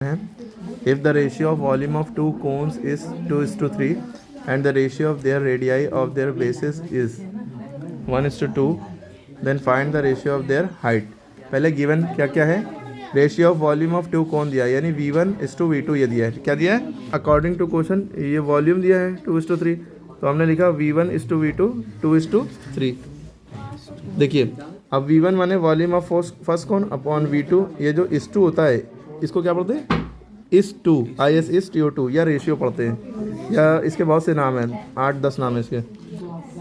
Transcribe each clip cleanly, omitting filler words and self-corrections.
है if the ratio of volume of two cones is 2:3 and the ratio of their radii of their bases is 1:2 then find the ratio of their height। पहले given क्या क्या है, ratio of volume of two कौन दिया है, यानी V1:V2 ये दिया है। क्या दिया है अकॉर्डिंग टू क्वेश्चन, ये वॉल्यूम दिया है 2:3, तो हमने लिखा V1:V2 2:3। देखिए अब V1 माने वॉल्यूम ऑफ फर्स्ट कौन अपॉन V2, ये जो इस टू होता है इसको क्या पढ़ते हैं, इस टू IS/TO2 या रेशियो पढ़ते हैं, या इसके बहुत से नाम हैं, 8-10 नाम है इसके,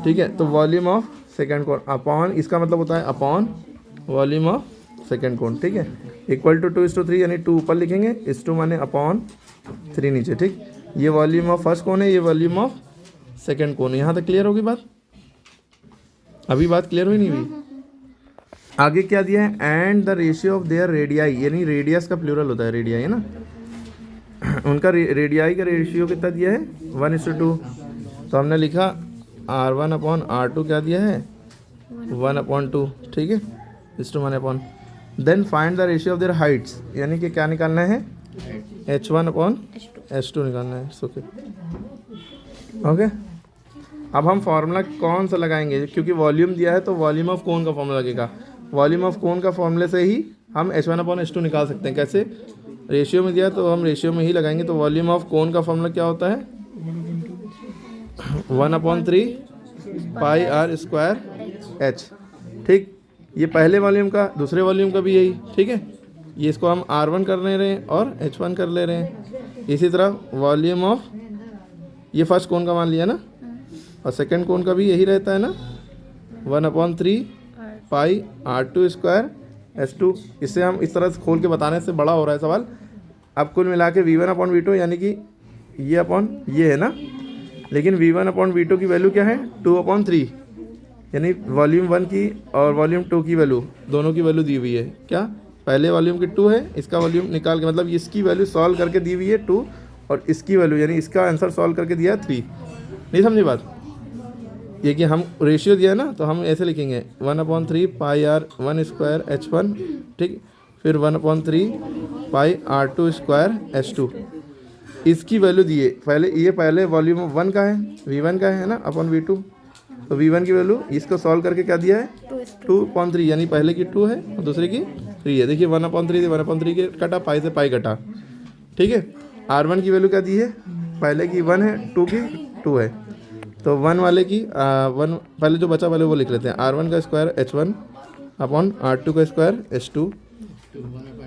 ठीक है। तो वॉल्यूम ऑफ सेकेंड कोण अपॉन, इसका मतलब होता है अपॉन वॉल्यूम ऑफ सेकेंड कोण, ठीक है, इक्वल टू 2:3, यानी 2 ऊपर लिखेंगे, इस टू माने अपॉन 3 नीचे, ठीक। ये वॉल्यूम ऑफ फर्स्ट कोण है, ये वॉल्यूम ऑफ सेकेंड कोण है। यहाँ तक क्लियर होगी बात? अभी बात क्लियर हुई नहीं हुई? आगे क्या दिया है, and the ratio of there radii, यानी रेडियस का प्लूरल होता है रेडियाई, है ना, उनका रेडियाई का रेशियो कितना दिया है 1:2। तो हमने लिखा R1/R2 क्या दिया है 1/2, ठीक है, इस two 1/। Then find the ratio of their heights, यानी कि क्या निकालना है H1/H2 निकालना है। ओके ओके, अब हम फार्मूला कौन सा लगाएंगे, क्योंकि वॉल्यूम दिया है तो वॉल्यूम ऑफ कोन का फार्मूला लगेगा। वॉल्यूम ऑफ कोन का फॉर्मूले से ही हम H1/H2 निकाल सकते हैं। कैसे, रेशियो में दिया तो हम रेशियो में ही लगाएंगे। तो वॉल्यूम ऑफ कोन का फॉर्मूला क्या होता है 1/3 πr²H, ठीक। ये पहले वॉल्यूम का, दूसरे वॉल्यूम का भी यही, ठीक है। ये इसको हम R1 कर ले रहे हैं और H1 कर ले रहे हैं। इसी तरह वॉल्यूम ऑफ ये फर्स्ट कोन का मान लिया ना, और सेकंड कोन का भी यही रहता है ना 1/3 πr²H2। इससे हम इस तरह से खोल के बताने से बड़ा हो रहा है सवाल। अब कुल मिला के V1/V2 यानी कि ये अपॉन ये है ना, लेकिन V1/V2 की वैल्यू क्या है 2/3, यानी वॉल्यूम 1 की और वॉल्यूम 2 की वैल्यू, दोनों की वैल्यू दी हुई है। क्या, पहले वॉल्यूम की 2 है, इसका वॉल्यूम निकाल के, मतलब इसकी वैल्यू सॉल्व करके दी हुई है 2, और इसकी वैल्यू यानी इसका आंसर सॉल्व करके दिया है 3। नहीं समझी बात? ये कि हम रेशियो दिया है ना, तो हम ऐसे लिखेंगे 1/3 πr1²H1, ठीक, फिर 1/3 πr2²H2। इसकी वैल्यू दिए पहले, ये पहले वॉल्यूम 1 का है, V1 का है ना अपॉन V2, तो V1 की वैल्यू इसको सॉल्व करके क्या दिया है 2/3, यानी पहले की 2 है और दूसरे की 3 है। देखिए 1/3 से 1/3 के कटा, पाई से पाई कटा, ठीक है। R1 की वैल्यू क्या दी है, पहले की 1 है, 2 की 2 है, तो 1 वाले की 1 पहले जो बचा पहले वो लिख लेते हैं, R1² H1 upon R2² H2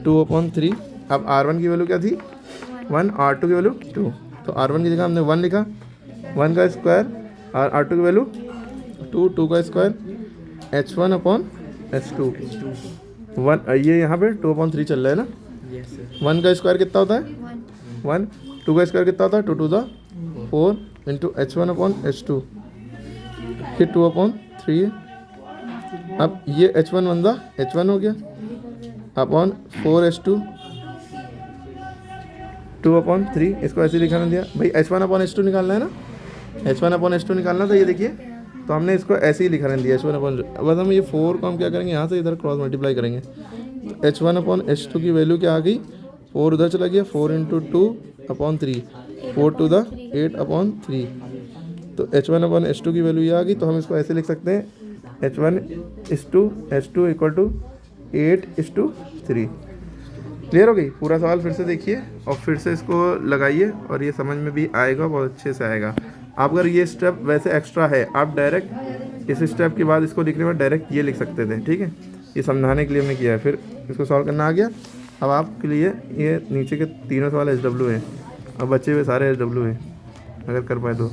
2/3। अब R1 की वैल्यु क्या थी 1, R2 की वैल्यू 2, तो R1 की जगह हमने 1 लिखा, 1 का स्क्वायर, और R2 की वैल्यू 2, 2 का स्क्वायर, H1/H2 1, ये यहाँ पे 2/3 चल रहा है ना। 1 का स्क्वायर कितना होता है 1, 2 का स्क्वायर कितना होता है 2 to the 4 इंटू H1/H2, फिर 2/3 है। अब ये H1 बंदा H1 हो गया अपॉन 4H2 2/3, इसको ऐसे लिखाना दिया भाई, H1/H2 निकालना है ना, H1/H2 निकालना था। ये देखिए, तो हमने इसको ऐसे ही लिखाने दिया H1/, बस हम ये 4 को हम क्या करेंगे, यहाँ से इधर क्रॉस मल्टीप्लाई करेंगे। तो H1/H2 की वैल्यू क्या आ गई, 4 उधर चला गया, 4 इंटू 2/3, 4 to the 8/3, तो H1/H2 की वैल्यू ये आ गई। तो हम इसको ऐसे लिख सकते हैं H1:H2 इक्वल टू 8:3। क्लियर हो गई? पूरा सवाल फिर से देखिए और फिर से इसको लगाइए, और ये समझ में भी आएगा, बहुत अच्छे से आएगा। आप अगर ये स्टेप वैसे एक्स्ट्रा है, आप डायरेक्ट इस स्टेप के बाद इसको लिखने में डायरेक्ट ये लिख सकते थे, ठीक है। ये समझाने के लिए हमने किया है, फिर इसको सॉल्व करना आ गया। अब आपके लिए ये नीचे के तीनों सवाल SW हैं, अब बच्चे हुए सारे SW हैं, अगर कर पाए तो।